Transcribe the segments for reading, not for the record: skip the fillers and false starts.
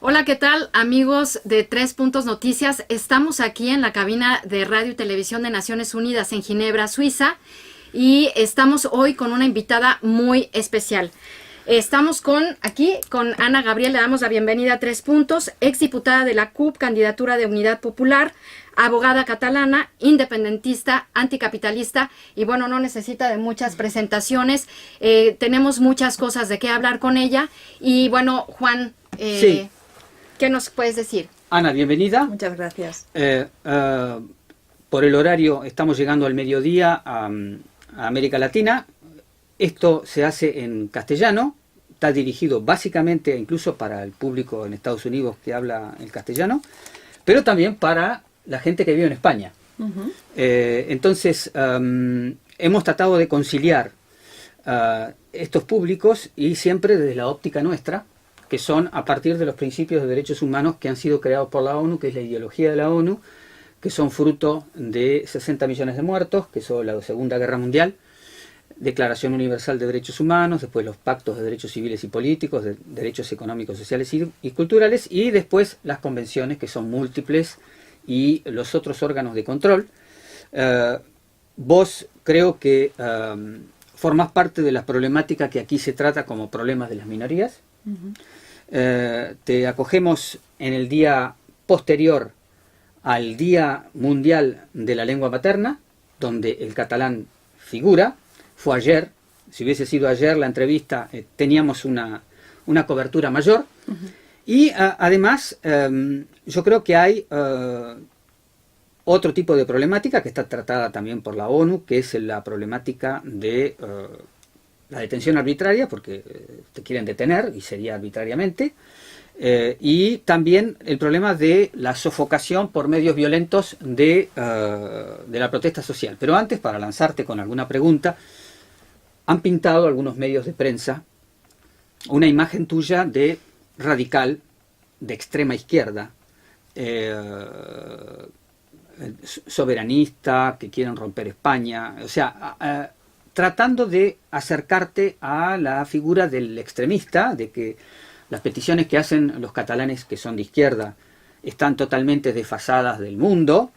Hola, ¿qué tal, amigos de Tres Puntos Noticias? Estamos aquí en la cabina de Radio y Televisión de Naciones Unidas en Ginebra, Suiza, y estamos hoy con una invitada muy especial. Estamos aquí con Ana Gabriel, le damos la bienvenida a Tres Puntos, exdiputada de la CUP, candidatura de Unidad Popular, abogada catalana, independentista, anticapitalista, y bueno, no necesita de muchas presentaciones. Tenemos muchas cosas de qué hablar con ella, y bueno, Juan, Sí. ¿qué nos puedes decir? Ana, bienvenida. Muchas gracias. Por el horario estamos llegando al mediodía a América Latina. Esto se hace en castellano, está dirigido básicamente incluso para el público en Estados Unidos que habla el castellano, pero también para la gente que vive en España. Entonces, hemos tratado de conciliar estos públicos y siempre desde la óptica nuestra, que son a partir de los principios de derechos humanos que han sido creados por la ONU, que es la ideología de la ONU, que son fruto de 60 millones de muertos, que son la Segunda Guerra Mundial, Declaración Universal de Derechos Humanos, después los pactos de derechos civiles y políticos, de derechos económicos, sociales y culturales, y después las convenciones, que son múltiples, y los otros órganos de control. Vos creo que formás parte de la problemática que aquí se trata como problemas de las minorías. Te acogemos en el día posterior al Día Mundial de la Lengua Materna, donde el catalán figura. Fue ayer, si hubiese sido ayer la entrevista, teníamos una cobertura mayor. Y además, yo creo que hay otro tipo de problemática que está tratada también por la ONU, que es la problemática de la detención arbitraria, porque te quieren detener y sería arbitrariamente, y también el problema de la sofocación por medios violentos de la protesta social. Pero antes, para lanzarte con alguna pregunta, han pintado algunos medios de prensa una imagen tuya de radical, de extrema izquierda, soberanista, que quieren romper España, o sea, tratando de acercarte a la figura del extremista, de que las peticiones que hacen los catalanes que son de izquierda están totalmente desfasadas del mundo,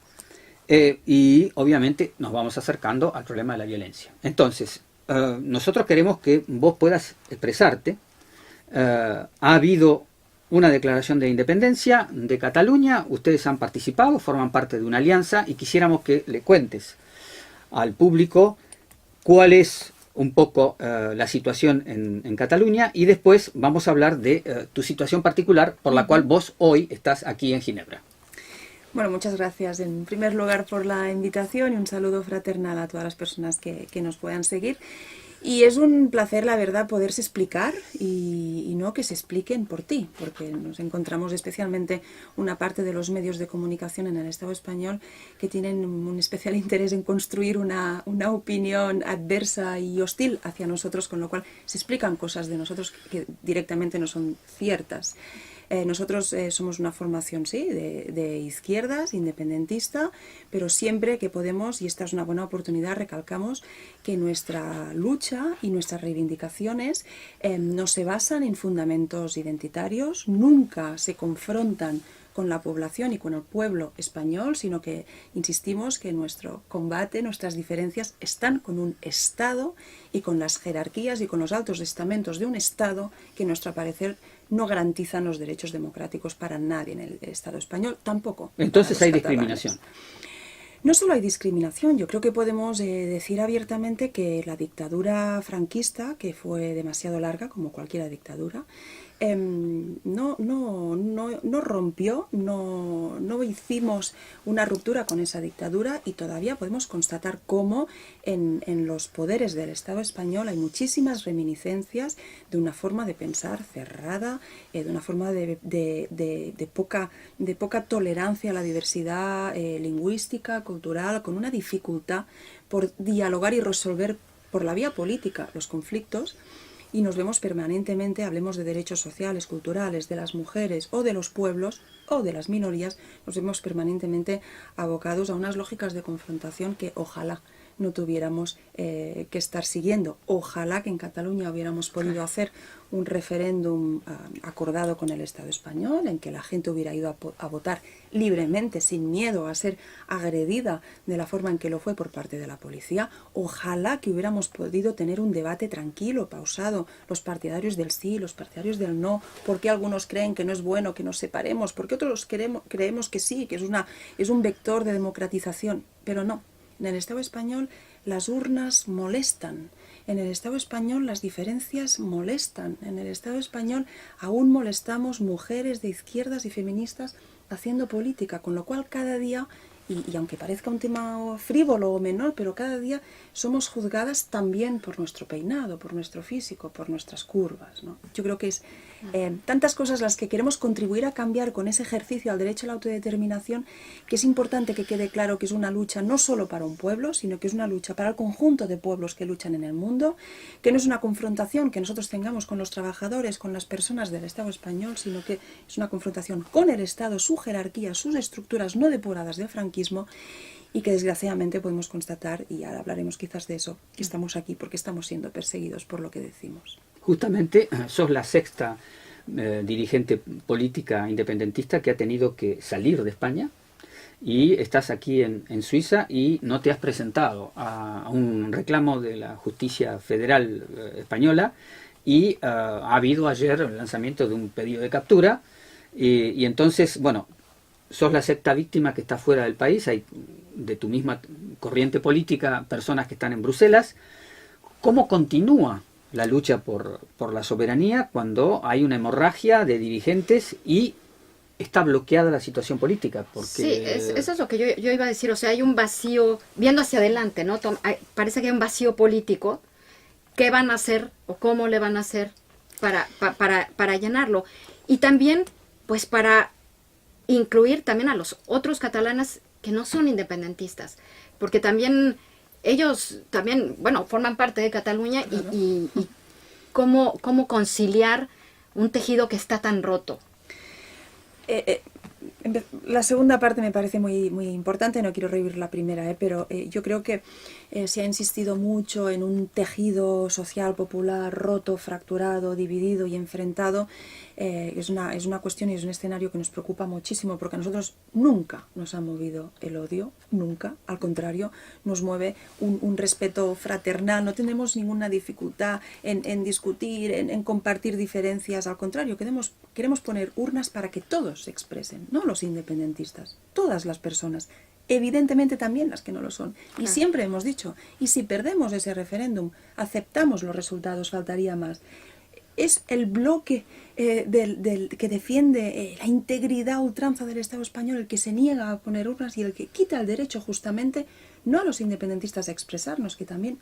y obviamente nos vamos acercando al problema de la violencia. Entonces, nosotros queremos que vos puedas expresarte. Ha habido una declaración de independencia de Cataluña, ustedes han participado, forman parte de una alianza, y quisiéramos que le cuentes al público cuál es un poco la situación en Cataluña, y después vamos a hablar de tu situación particular por la cual vos hoy estás aquí en Ginebra. Bueno, muchas gracias en primer lugar por la invitación y un saludo fraternal a todas las personas que nos puedan seguir. Y es un placer, la verdad, poderse explicar y no que se expliquen por ti, porque nos encontramos especialmente una parte de los medios de comunicación en el Estado español que tienen un especial interés en construir una opinión adversa y hostil hacia nosotros, con lo cual se explican cosas de nosotros que directamente no son ciertas. Nosotros somos una formación, sí, de izquierdas, independentista, pero siempre que podemos, y esta es una buena oportunidad, recalcamos que nuestra lucha y nuestras reivindicaciones no se basan en fundamentos identitarios, nunca se confrontan con la población y con el pueblo español, sino que insistimos que nuestro combate, nuestras diferencias están con un Estado y con las jerarquías y con los altos estamentos de un Estado que, a nuestro parecer, no garantizan los derechos democráticos para nadie en el Estado español, tampoco. Entonces hay catalanes. discriminación. No solo hay discriminación, yo creo que podemos decir abiertamente que la dictadura franquista, que fue demasiado larga, como cualquier dictadura, no rompió, no hicimos una ruptura con esa dictadura, y todavía podemos constatar cómo en los poderes del Estado español hay muchísimas reminiscencias de una forma de pensar cerrada, de una forma de poca tolerancia a la diversidad lingüística, cultural, con una dificultad por dialogar y resolver por la vía política los conflictos. Y nos vemos permanentemente, hablemos de derechos sociales, culturales, de las mujeres o de los pueblos o de las minorías, nos vemos permanentemente abocados a unas lógicas de confrontación que ojalá no tuviéramos que estar siguiendo. Ojalá que en Cataluña hubiéramos podido hacer un referéndum acordado con el Estado español, en que la gente hubiera ido a votar libremente, sin miedo a ser agredida de la forma en que lo fue por parte de la policía. Ojalá que hubiéramos podido tener un debate tranquilo, pausado, los partidarios del sí, los partidarios del no, porque algunos creen que no es bueno que nos separemos, porque otros creemos que sí, que es un vector de democratización, pero no. En el Estado español las urnas molestan. En el Estado español las diferencias molestan. En el Estado español aún molestamos mujeres de izquierdas y feministas haciendo política, con lo cual cada día, y aunque parezca un tema frívolo o menor, pero cada día somos juzgadas también por nuestro peinado, por nuestro físico, por nuestras curvas, ¿no? Yo creo que es tantas cosas las que queremos contribuir a cambiar con ese ejercicio al derecho a la autodeterminación, que es importante que quede claro que es una lucha no solo para un pueblo, sino que es una lucha para el conjunto de pueblos que luchan en el mundo, que no es una confrontación que nosotros tengamos con los trabajadores, con las personas del Estado español, sino que es una confrontación con el Estado, su jerarquía, sus estructuras no depuradas del franquismo, y que desgraciadamente podemos constatar, y ahora hablaremos quizás de eso, que estamos aquí porque estamos siendo perseguidos por lo que decimos. Justamente sos la sexta dirigente política independentista que ha tenido que salir de España, y estás aquí en Suiza y no te has presentado a un reclamo de la justicia federal española, y ha habido ayer el lanzamiento de un pedido de captura, y entonces, bueno, sos la sexta víctima que está fuera del país. Hay de tu misma corriente política personas que están en Bruselas. ¿Cómo continúa la lucha por la soberanía cuando hay una hemorragia de dirigentes y está bloqueada la situación política? Porque sí, eso es lo que yo iba a decir. O sea, hay un vacío, viendo hacia adelante, ¿no? Parece que hay un vacío político. ¿Qué van a hacer o cómo le van a hacer para llenarlo? Y también, pues, para incluir también a los otros catalanes que no son independentistas, porque también ellos también, bueno, forman parte de Cataluña, claro. y cómo conciliar un tejido que está tan roto. La segunda parte me parece muy, muy importante, no quiero revivir la primera, pero yo creo que se ha insistido mucho en un tejido social popular roto, fracturado, dividido y enfrentado. Es una cuestión y es un escenario que nos preocupa muchísimo, porque a nosotros nunca nos ha movido el odio, nunca, al contrario, nos mueve un respeto fraternal. No tenemos ninguna dificultad en discutir, en compartir diferencias, al contrario, queremos poner urnas para que todos se expresen, no los independentistas, todas las personas, evidentemente también las que no lo son. Y siempre hemos dicho, y si perdemos ese referéndum, aceptamos los resultados, faltaría más. Es el bloque que defiende la integridad ultranza del Estado español el que se niega a poner urnas y el que quita el derecho justamente no a los independentistas a expresarnos, que también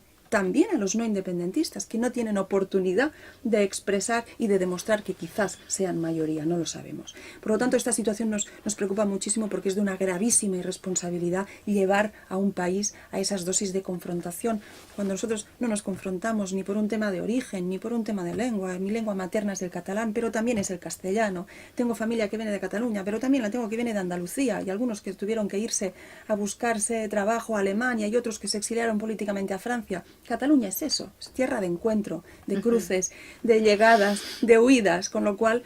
a los no independentistas, que no tienen oportunidad de expresar y de demostrar que quizás sean mayoría, no lo sabemos. Por lo tanto, esta situación nos preocupa muchísimo, porque es de una gravísima irresponsabilidad llevar a un país a esas dosis de confrontación, cuando nosotros no nos confrontamos ni por un tema de origen, ni por un tema de lengua. Mi lengua materna es el catalán, pero también es el castellano. Tengo familia que viene de Cataluña, pero también la tengo que viene de Andalucía, y algunos que tuvieron que irse a buscarse trabajo a Alemania, y otros que se exiliaron políticamente a Francia. Cataluña es eso, es tierra de encuentro, de cruces, de llegadas, de huidas, con lo cual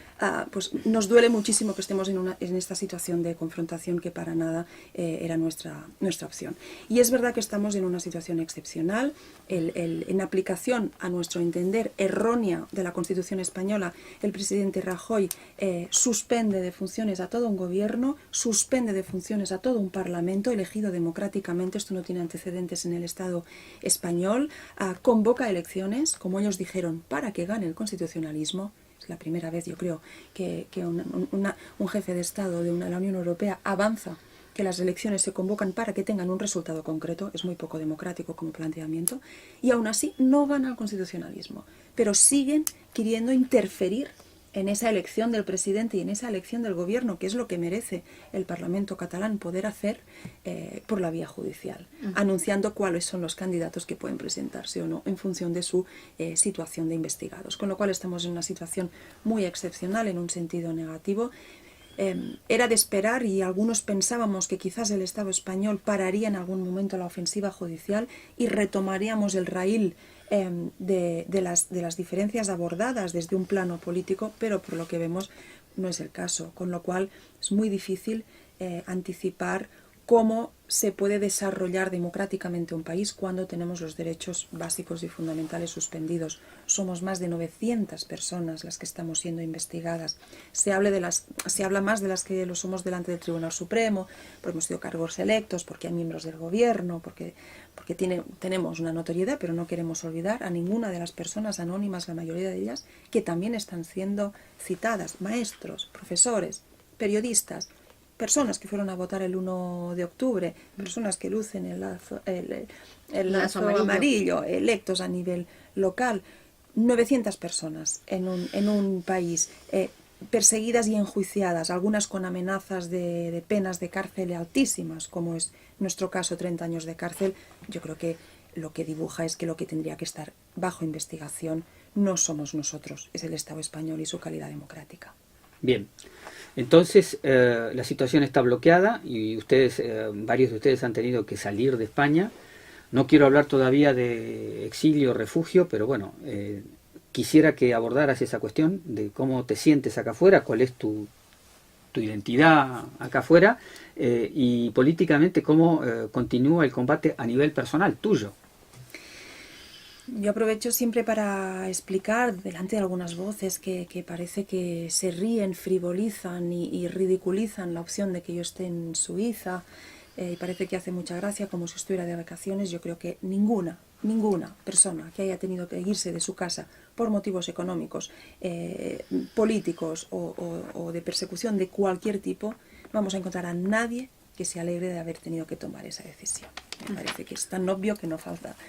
pues nos duele muchísimo que estemos en esta situación de confrontación que para nada era nuestra opción. Y es verdad que estamos en una situación excepcional. En aplicación a nuestro entender errónea de la Constitución española, el presidente Rajoy suspende de funciones a todo un gobierno, suspende de funciones a todo un parlamento elegido democráticamente. Esto no tiene antecedentes en el Estado español. Convoca elecciones, como ellos dijeron, para que gane el constitucionalismo. Es la primera vez, yo creo, que un jefe de Estado de la Unión Europea avanza que las elecciones se convocan para que tengan un resultado concreto. Es muy poco democrático como planteamiento, y aún así no gana el constitucionalismo, pero siguen queriendo interferir en esa elección del presidente y en esa elección del gobierno, que es lo que merece el Parlamento catalán poder hacer por la vía judicial, anunciando cuáles son los candidatos que pueden presentarse o no en función de su situación de investigados. Con lo cual estamos en una situación muy excepcional en un sentido negativo. era de esperar, y algunos pensábamos que quizás el Estado español pararía en algún momento la ofensiva judicial y retomaríamos el raíl de las diferencias abordadas desde un plano político, pero por lo que vemos no es el caso, con lo cual es muy difícil anticipar cómo se puede desarrollar democráticamente un país cuando tenemos los derechos básicos y fundamentales suspendidos. Somos más de 900 personas las que estamos siendo investigadas. Se habla más de las que lo somos delante del Tribunal Supremo, porque hemos sido cargos electos, porque hay miembros del gobierno, porque tenemos una notoriedad, pero no queremos olvidar a ninguna de las personas anónimas, la mayoría de ellas, que también están siendo citadas: maestros, profesores, periodistas, personas que fueron a votar el 1 de octubre, personas que lucen el lazo amarillo, electos a nivel local. 900 personas en un país perseguidas y enjuiciadas, algunas con amenazas de penas de cárcel altísimas, como es nuestro caso, 30 años de cárcel. Yo creo que lo que dibuja es que lo que tendría que estar bajo investigación no somos nosotros, es el Estado español y su calidad democrática. Bien, entonces la situación está bloqueada y ustedes, varios de ustedes han tenido que salir de España. No quiero hablar todavía de exilio o refugio, pero bueno, quisiera que abordaras esa cuestión de cómo te sientes acá afuera, cuál es tu identidad acá afuera, y políticamente cómo continúa el combate a nivel personal tuyo. Yo aprovecho siempre para explicar delante de algunas voces que parece que se ríen, frivolizan y ridiculizan la opción de que yo esté en Suiza, y parece que hace mucha gracia como si estuviera de vacaciones. Yo creo que ninguna persona que haya tenido que irse de su casa por motivos económicos, políticos o de persecución de cualquier tipo, vamos a encontrar a nadie que se alegre de haber tenido que tomar esa decisión. Me parece que es tan obvio que no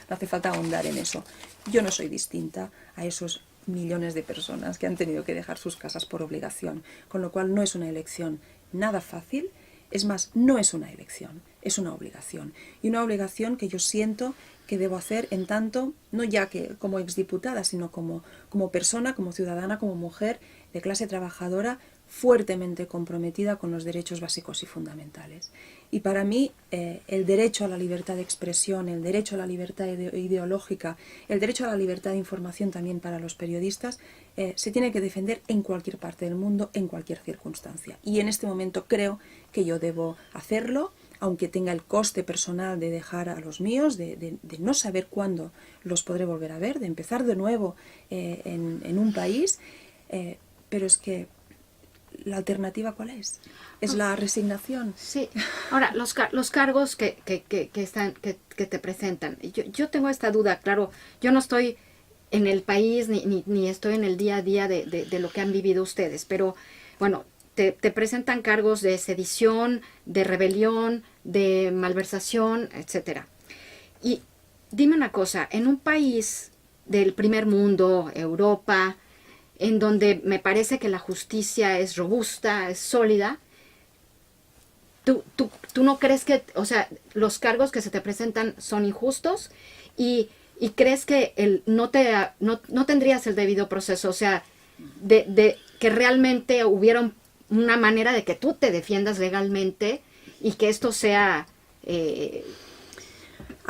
hace falta ahondar en eso. Yo no soy distinta a esos millones de personas que han tenido que dejar sus casas por obligación, con lo cual no es una elección nada fácil. Es más, no es una elección, es una obligación. Y una obligación que yo siento que debo hacer en tanto, no ya que como exdiputada, sino como persona, como ciudadana, como mujer de clase trabajadora, fuertemente comprometida con los derechos básicos y fundamentales. Y para mí el derecho a la libertad de expresión, el derecho a la libertad ideológica, el derecho a la libertad de información también para los periodistas, se tiene que defender en cualquier parte del mundo, en cualquier circunstancia. Y en este momento creo que yo debo hacerlo, aunque tenga el coste personal de dejar a los míos, de no saber cuándo los podré volver a ver, de empezar de nuevo en un país, pero es que ¿la alternativa cuál es? ¿Es la resignación? Sí. Ahora, los cargos que te presentan. Yo tengo esta duda, claro, yo no estoy en el país ni estoy en el día a día de lo que han vivido ustedes, pero bueno, te presentan cargos de sedición, de rebelión, de malversación, etcétera. Y dime una cosa, en un país del primer mundo, Europa, en donde me parece que la justicia es robusta, es sólida, ¿tú no crees que, o sea, los cargos que se te presentan son injustos? ¿Y crees que no tendrías el debido proceso? O sea, de que realmente hubiera una manera de que tú te defiendas legalmente y que esto sea...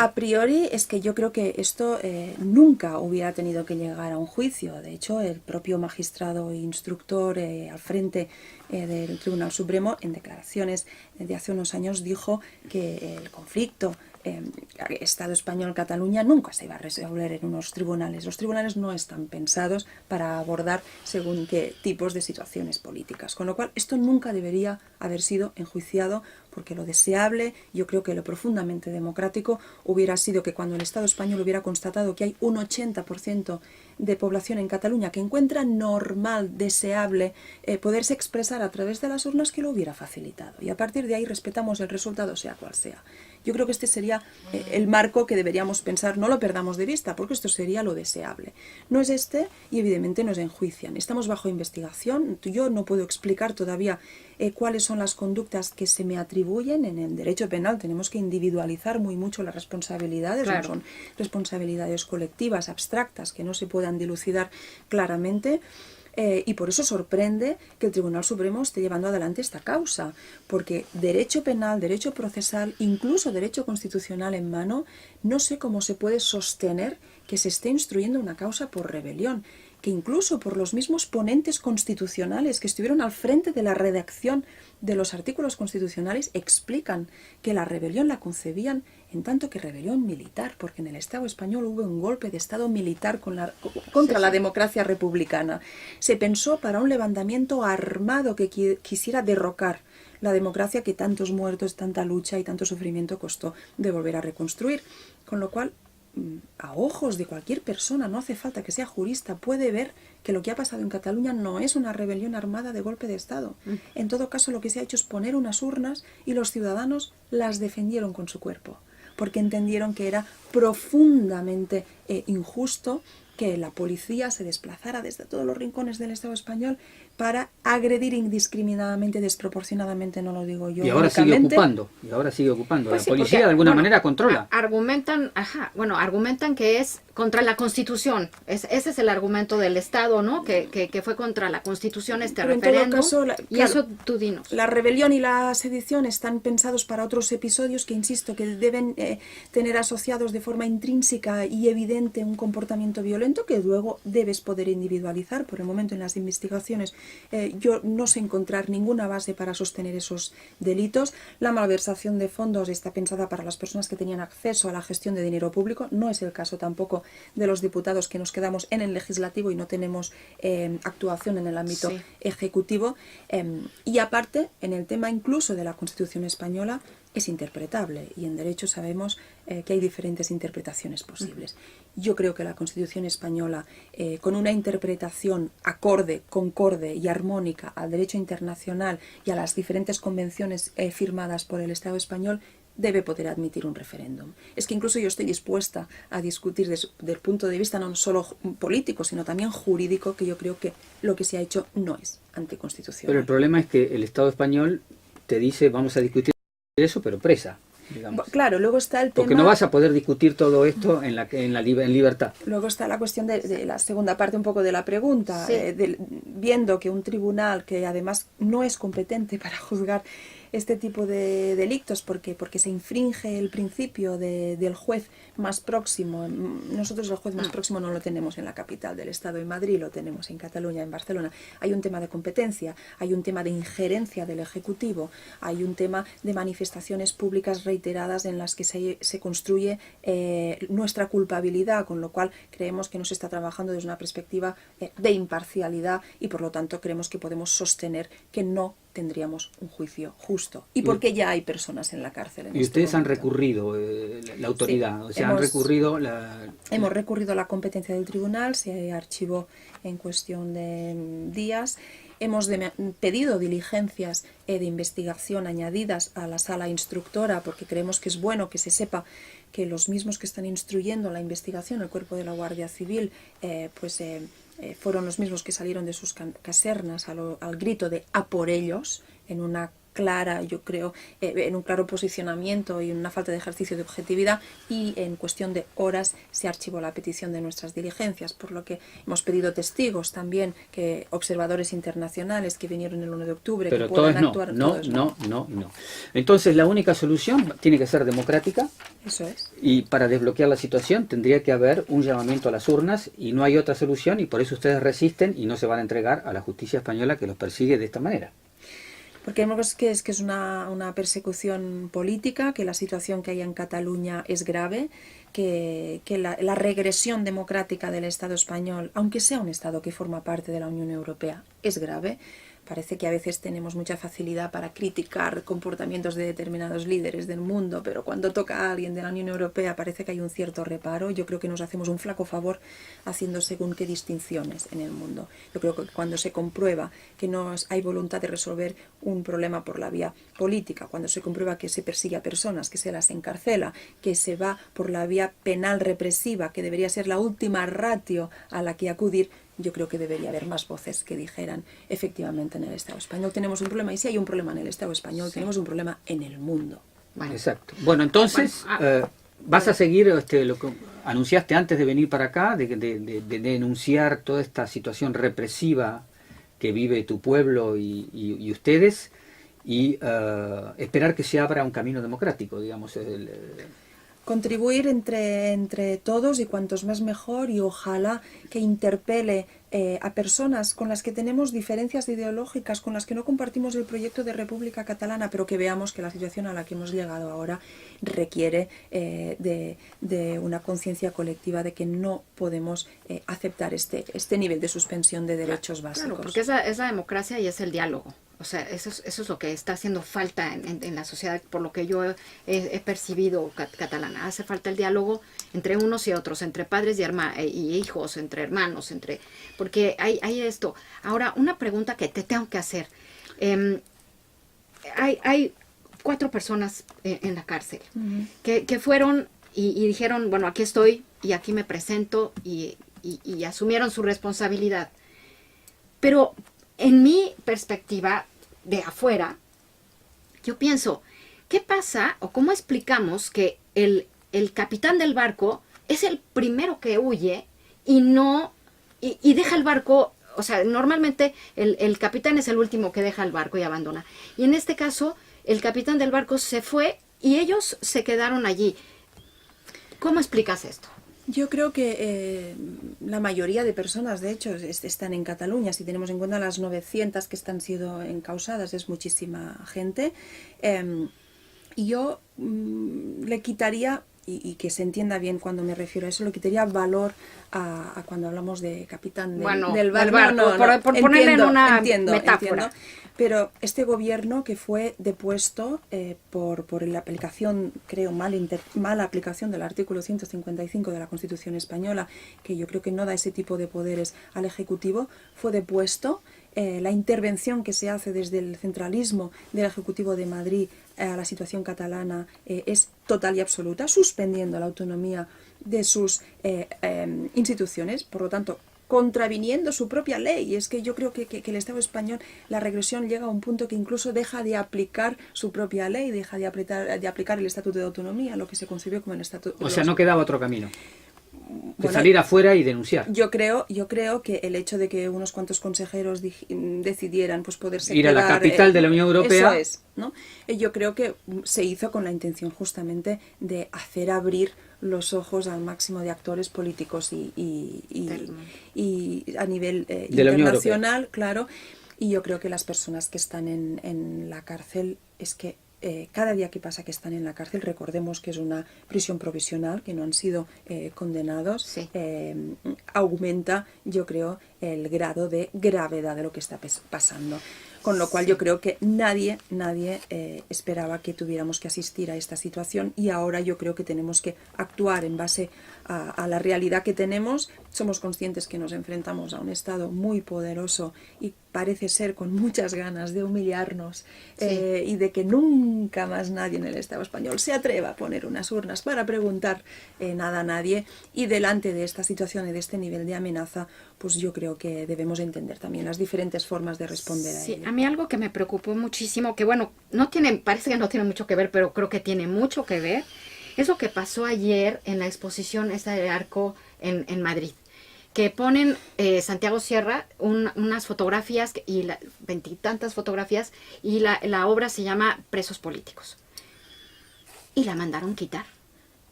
A priori es que yo creo que esto nunca hubiera tenido que llegar a un juicio. De hecho, el propio magistrado instructor al frente del Tribunal Supremo, en declaraciones de hace unos años, dijo que el conflicto Estado español-Cataluña nunca se iba a resolver en unos tribunales. Los tribunales no están pensados para abordar según qué tipos de situaciones políticas. Con lo cual, esto nunca debería haber sido enjuiciado, porque lo deseable, yo creo que lo profundamente democrático, hubiera sido que cuando el Estado español hubiera constatado que hay un 80% de población en Cataluña que encuentra normal, deseable, poderse expresar a través de las urnas, que lo hubiera facilitado. Y a partir de ahí respetamos el resultado, sea cual sea. Yo creo que este sería el marco que deberíamos pensar, no lo perdamos de vista, porque esto sería lo deseable. No es este, y evidentemente nos enjuician. Estamos bajo investigación. Yo no puedo explicar todavía cuáles son las conductas que se me atribuyen. En el derecho penal tenemos que individualizar muy mucho las responsabilidades, claro. No son responsabilidades colectivas, abstractas, que no se puedan dilucidar claramente. Y por eso sorprende que el Tribunal Supremo esté llevando adelante esta causa, porque derecho penal, derecho procesal, incluso derecho constitucional en mano, no sé cómo se puede sostener que se esté instruyendo una causa por rebelión, que incluso por los mismos ponentes constitucionales que estuvieron al frente de la redacción de los artículos constitucionales explican que la rebelión la concebían en tanto que rebelión militar, porque en el Estado español hubo un golpe de Estado militar contra la democracia republicana. Se pensó para un levantamiento armado que quisiera derrocar la democracia que tantos muertos, tanta lucha y tanto sufrimiento costó de volver a reconstruir. Con lo cual, a ojos de cualquier persona, no hace falta que sea jurista, puede ver que lo que ha pasado en Cataluña no es una rebelión armada de golpe de Estado. En todo caso, lo que se ha hecho es poner unas urnas y los ciudadanos las defendieron con su cuerpo, porque entendieron que era profundamente injusto que la policía se desplazara desde todos los rincones del Estado español para agredir indiscriminadamente, desproporcionadamente, no lo digo yo. Y ahora sigue ocupando, Pues la sí, policía porque, de alguna bueno, manera controla. Argumentan que es contra la Constitución. Ese es el argumento del Estado, ¿no? Que fue contra la Constitución este Pero en todo referéndum. caso, Y claro, eso tú dinos. la rebelión y la sedición están pensados para otros episodios que, insisto, que deben tener asociados de forma intrínseca y evidente un comportamiento violento que luego debes poder individualizar. Por el momento, en las investigaciones yo no sé encontrar ninguna base para sostener esos delitos. La malversación de fondos está pensada para las personas que tenían acceso a la gestión de dinero público. No es el caso tampoco de los diputados que nos quedamos en el legislativo y no tenemos actuación en el ámbito ejecutivo. Y aparte, en el tema incluso de la Constitución española, es interpretable y en derecho sabemos que hay diferentes interpretaciones posibles. Yo creo que la Constitución española, con una interpretación acorde, concorde y armónica al derecho internacional y a las diferentes convenciones firmadas por el Estado español, debe poder admitir un referéndum. Es que incluso yo estoy dispuesta a discutir desde el punto de vista no solo político, sino también jurídico, que yo creo que lo que se ha hecho no es anticonstitucional. Pero el problema es que el Estado español te dice, vamos a discutir eso, pero presa, digamos. Claro, luego está el tema... Porque no vas a poder discutir todo esto en libertad. Luego está la cuestión de la segunda parte un poco de la pregunta, Sí. Viendo que un tribunal que además no es competente para juzgar este tipo de delitos porque se infringe el principio del juez más próximo. Nosotros el juez más próximo no lo tenemos en la capital del Estado, en Madrid, lo tenemos en Cataluña, en Barcelona. Hay un tema de competencia, hay un tema de injerencia del Ejecutivo, hay un tema de manifestaciones públicas reiteradas en las que se construye nuestra culpabilidad, con lo cual creemos que no se está trabajando desde una perspectiva de imparcialidad y por lo tanto creemos que podemos sostener que no tendríamos un juicio justo. Y porque ya hay personas en la cárcel. Y ustedes han recurrido, la autoridad, Sí, o sea, han recurrido hemos recurrido a la competencia del tribunal, se archivó en cuestión de días. Hemos pedido diligencias de investigación añadidas a la sala instructora porque creemos que es bueno que se sepa que los mismos que están instruyendo la investigación, el cuerpo de la Guardia Civil, fueron los mismos que salieron de sus casernas al grito de "a por ellos", en una clara, yo creo, en un claro posicionamiento y una falta de ejercicio de objetividad, y en cuestión de horas se archivó la petición de nuestras diligencias, por lo que hemos pedido testigos también, que observadores internacionales que vinieron el 1 de octubre, pero que puedan todos actuar. no. Entonces la única solución tiene que ser democrática. Eso es. Y para desbloquear la situación tendría que haber un llamamiento a las urnas y no hay otra solución y por eso ustedes resisten y no se van a entregar a la justicia española que los persigue de esta manera. Porque vemos que es una persecución política, que la situación que hay en Cataluña es grave, que la regresión democrática del Estado español, aunque sea un Estado que forma parte de la Unión Europea, es grave. Parece que a veces tenemos mucha facilidad para criticar comportamientos de determinados líderes del mundo, pero cuando toca a alguien de la Unión Europea parece que hay un cierto reparo. Yo creo que nos hacemos un flaco favor haciendo según qué distinciones en el mundo. Yo creo que cuando se comprueba que no hay voluntad de resolver un problema por la vía política, cuando se comprueba que se persigue a personas, que se las encarcela, que se va por la vía penal represiva, que debería ser la última ratio a la que acudir, yo creo que debería haber más voces que dijeran, efectivamente en el Estado español tenemos un problema, y si hay un problema en el Estado español, tenemos un problema en el mundo. Bueno. Exacto. Bueno, entonces, ¿Vas a seguir lo que anunciaste antes de venir para acá, de denunciar toda esta situación represiva que vive tu pueblo y ustedes, y esperar que se abra un camino democrático, digamos? Contribuir entre todos y cuantos más mejor, y ojalá que interpele a personas con las que tenemos diferencias ideológicas, con las que no compartimos el proyecto de República Catalana, pero que veamos que la situación a la que hemos llegado ahora requiere de una conciencia colectiva de que no podemos aceptar este nivel de suspensión de derechos básicos. Claro, porque es la democracia y es el diálogo. O sea, eso es lo que está haciendo falta en la sociedad, por lo que yo he percibido catalana. Hace falta el diálogo entre unos y otros, entre padres y hijos, entre hermanos, porque hay esto. Ahora, una pregunta que te tengo que hacer. Hay 4 personas en la cárcel que fueron y dijeron, bueno, aquí estoy y aquí me presento y asumieron su responsabilidad. Pero en mi perspectiva de afuera, yo pienso, ¿qué pasa o cómo explicamos que el capitán del barco es el primero que huye y deja el barco? O sea, normalmente el capitán es el último que deja el barco y abandona. Y en este caso, el capitán del barco se fue y ellos se quedaron allí. ¿Cómo explicas esto? Yo creo que la mayoría de personas, de hecho, están en Cataluña. Si tenemos en cuenta las 900 que están siendo encausadas, es muchísima gente. Y yo le quitaría, y que se entienda bien cuando me refiero a eso, le quitaría valor a cuando hablamos de capitán del barco. Por ponerle en una metáfora. Pero este gobierno que fue depuesto por la aplicación, creo, mala aplicación del artículo 155 de la Constitución española, que yo creo que no da ese tipo de poderes al Ejecutivo, fue depuesto. La intervención que se hace desde el centralismo del Ejecutivo de Madrid a la situación catalana es total y absoluta, suspendiendo la autonomía de sus instituciones, por lo tanto, contraviniendo su propia ley. Y es que yo creo que el Estado español, la regresión llega a un punto que incluso deja de aplicar su propia ley, deja de aplicar el Estatuto de Autonomía, lo que se concibió como el Estatuto. O sea, no quedaba otro camino que salir afuera y denunciar. Yo creo que el hecho de que unos cuantos consejeros decidieran pues poderse ir a la capital de la Unión Europea, eso es, ¿no? Yo creo que se hizo con la intención justamente de hacer abrir los ojos al máximo de actores políticos y a nivel internacional, claro. Y yo creo que las personas que están en la cárcel, es que cada día que pasa que están en la cárcel, recordemos que es una prisión provisional, que no han sido condenados, sí. Aumenta, yo creo, el grado de gravedad de lo que está pasando. Con lo cual yo creo que nadie esperaba que tuviéramos que asistir a esta situación, y ahora yo creo que tenemos que actuar en base a la realidad que tenemos. Somos conscientes que nos enfrentamos a un Estado muy poderoso y parece ser con muchas ganas de humillarnos, y de que nunca más nadie en el Estado español se atreva a poner unas urnas para preguntar nada a nadie. Y delante de esta situación y de este nivel de amenaza, pues yo creo que debemos entender también las diferentes formas de responder a ello. A mí algo que me preocupó muchísimo, que bueno, parece que no tiene mucho que ver, pero creo que tiene mucho que ver, es lo que pasó ayer en la exposición esta de Arco en Madrid, que ponen Santiago Sierra unas fotografías, y 20 y tantas fotografías, y la obra se llama Presos Políticos. Y la mandaron quitar.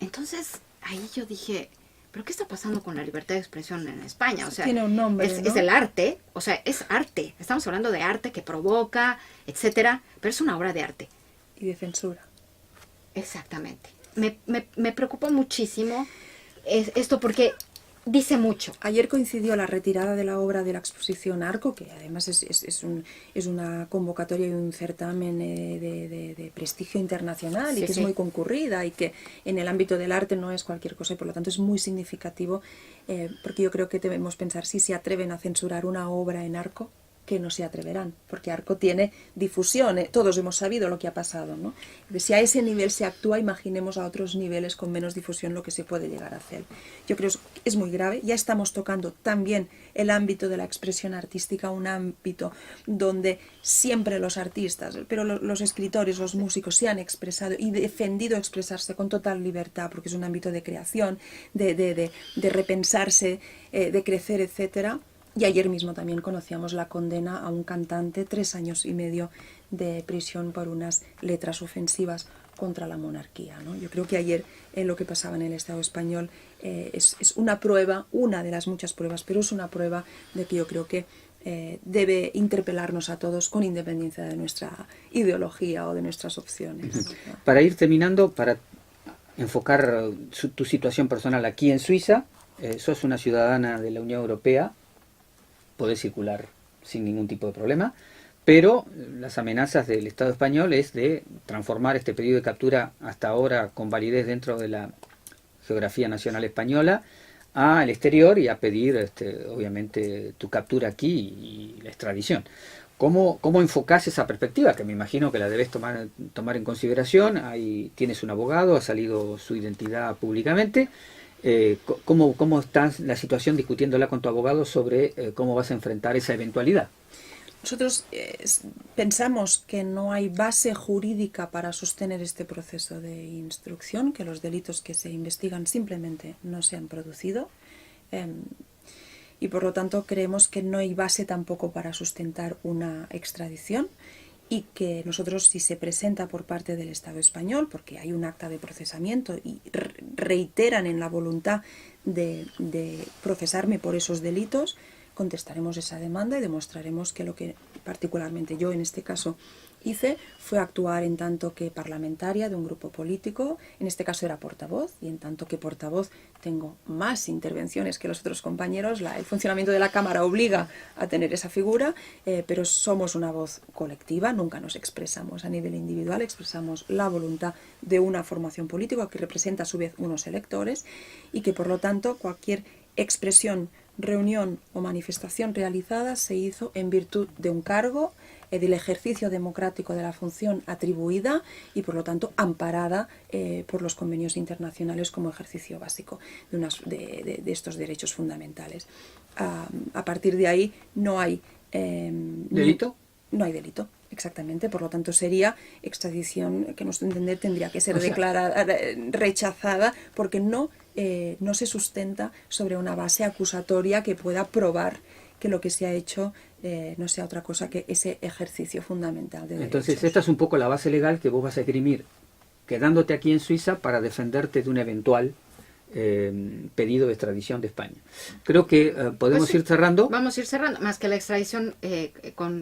Entonces, ahí yo dije, ¿pero qué está pasando con la libertad de expresión en España? O sea, tiene un nombre, es, ¿no? es el arte, o sea, es arte. Estamos hablando de arte que provoca, etcétera, pero es una obra de arte. Y de censura. Exactamente. Me preocupó muchísimo esto, porque dice mucho. Ayer coincidió la retirada de la obra de la exposición Arco, que además es una convocatoria y un certamen de prestigio internacional, sí, y que sí. es muy concurrida, y que en el ámbito del arte no es cualquier cosa, y por lo tanto es muy significativo, porque yo creo que debemos pensar, si se atreven a censurar una obra en Arco, que no se atreverán, porque Arco tiene difusión, todos hemos sabido lo que ha pasado, ¿no? Entonces, si a ese nivel se actúa, imaginemos a otros niveles con menos difusión lo que se puede llegar a hacer. Yo creo que es muy grave, ya estamos tocando también el ámbito de la expresión artística, un ámbito donde siempre los artistas, pero los escritores, los músicos se han expresado y defendido expresarse con total libertad, porque es un ámbito de creación, de repensarse, de crecer, etcétera. Y ayer mismo también conocíamos la condena a un cantante, 3 años y medio de prisión por unas letras ofensivas contra la monarquía, ¿no? Yo creo que ayer lo que pasaba en el Estado español es una prueba, una de las muchas pruebas, pero es una prueba de que yo creo que debe interpelarnos a todos con independencia de nuestra ideología o de nuestras opciones, ¿no? Para ir terminando, para enfocar tu situación personal aquí en Suiza, sos una ciudadana de la Unión Europea, podés circular sin ningún tipo de problema, pero las amenazas del Estado español es de transformar este pedido de captura hasta ahora con validez dentro de la geografía nacional española al exterior y a pedir obviamente tu captura aquí y la extradición. ¿Cómo enfocás esa perspectiva? Que me imagino que la debes tomar en consideración. Ahí tienes un abogado, ha salido su identidad públicamente. ¿Cómo está la situación discutiéndola con tu abogado sobre cómo vas a enfrentar esa eventualidad? Nosotros pensamos que no hay base jurídica para sostener este proceso de instrucción, que los delitos que se investigan simplemente no se han producido. Y por lo tanto creemos que no hay base tampoco para sustentar una extradición y que nosotros, si se presenta por parte del Estado español, porque hay un acta de procesamiento y reiteran en la voluntad de procesarme por esos delitos, contestaremos esa demanda y demostraremos que lo que particularmente yo en este caso hice fue actuar en tanto que parlamentaria de un grupo político, en este caso era portavoz, y en tanto que portavoz tengo más intervenciones que los otros compañeros, el funcionamiento de la Cámara obliga a tener esa figura, pero somos una voz colectiva, nunca nos expresamos a nivel individual, expresamos la voluntad de una formación política que representa a su vez unos electores y que por lo tanto cualquier expresión, reunión o manifestación realizada se hizo en virtud de un cargo, del ejercicio democrático de la función atribuida y por lo tanto amparada por los convenios internacionales como ejercicio básico de estos derechos fundamentales. A partir de ahí no hay ¿delito? No hay delito, exactamente. Por lo tanto sería extradición que a nuestro entender tendría que ser declarada, rechazada, porque no se sustenta sobre una base acusatoria que pueda probar que lo que se ha hecho no sea otra cosa que ese ejercicio fundamental de Entonces, derechos. esta es un poco la base legal que vos vas a esgrimir, quedándote aquí en Suiza para defenderte de un eventual pedido de extradición de España. Creo que podemos ir cerrando. Vamos a ir cerrando, más que la extradición,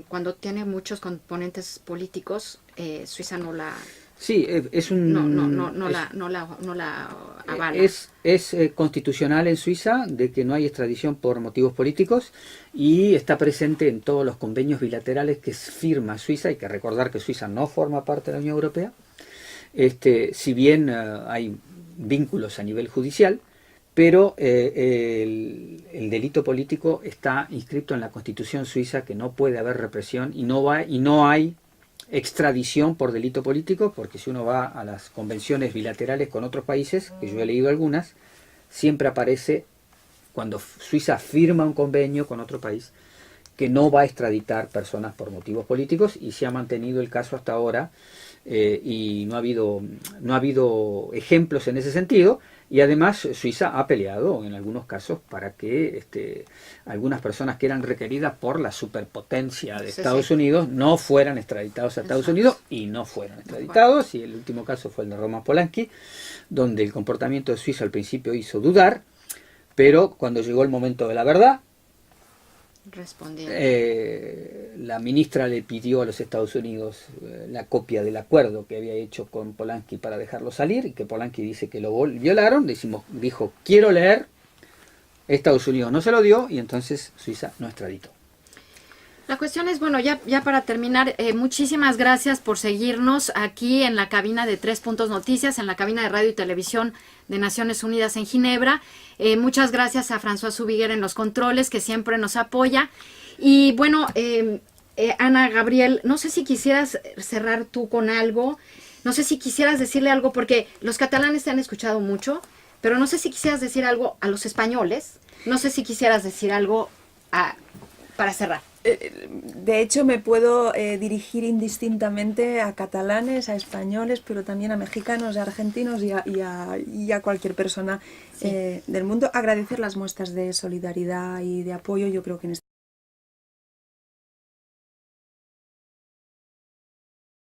cuando tiene muchos componentes políticos, Suiza no la... Sí, es un... No la avala. Es constitucional en Suiza de que no hay extradición por motivos políticos y está presente en todos los convenios bilaterales que firma Suiza. Hay que recordar que Suiza no forma parte de la Unión Europea. Si bien hay vínculos a nivel judicial, pero el delito político está inscrito en la Constitución suiza, que no puede haber represión y no hay extradición por delito político, porque si uno va a las convenciones bilaterales con otros países, que yo he leído algunas, siempre aparece cuando Suiza firma un convenio con otro país que no va a extraditar personas por motivos políticos, y se ha mantenido el caso hasta ahora, y no ha habido ejemplos en ese sentido. Y además Suiza ha peleado en algunos casos para que algunas personas que eran requeridas por la superpotencia de Estados Unidos no fueran extraditados a Estados Unidos, y no fueron extraditados. Y el último caso fue el de Roman Polanski, donde el comportamiento de Suiza al principio hizo dudar, pero cuando llegó el momento de la verdad, la ministra le pidió a los Estados Unidos la copia del acuerdo que había hecho con Polanski para dejarlo salir, y que Polanski dice que lo violaron. Dijo, quiero leer. Estados Unidos no se lo dio, y entonces Suiza no extraditó. La cuestión es, bueno, ya para terminar, muchísimas gracias por seguirnos aquí en la cabina de 3 Puntos Noticias, en la cabina de radio y televisión de Naciones Unidas en Ginebra. Muchas gracias a François Zubiguer en los controles, que siempre nos apoya. Y bueno, Ana Gabriel, no sé si quisieras cerrar tú con algo, no sé si quisieras decirle algo, porque los catalanes te han escuchado mucho, pero no sé si quisieras decir algo a los españoles, no sé si quisieras decir algo para cerrar. De hecho, me puedo dirigir indistintamente a catalanes, a españoles, pero también a mexicanos, a argentinos y a cualquier persona del mundo. Agradecer las muestras de solidaridad y de apoyo. Yo creo que en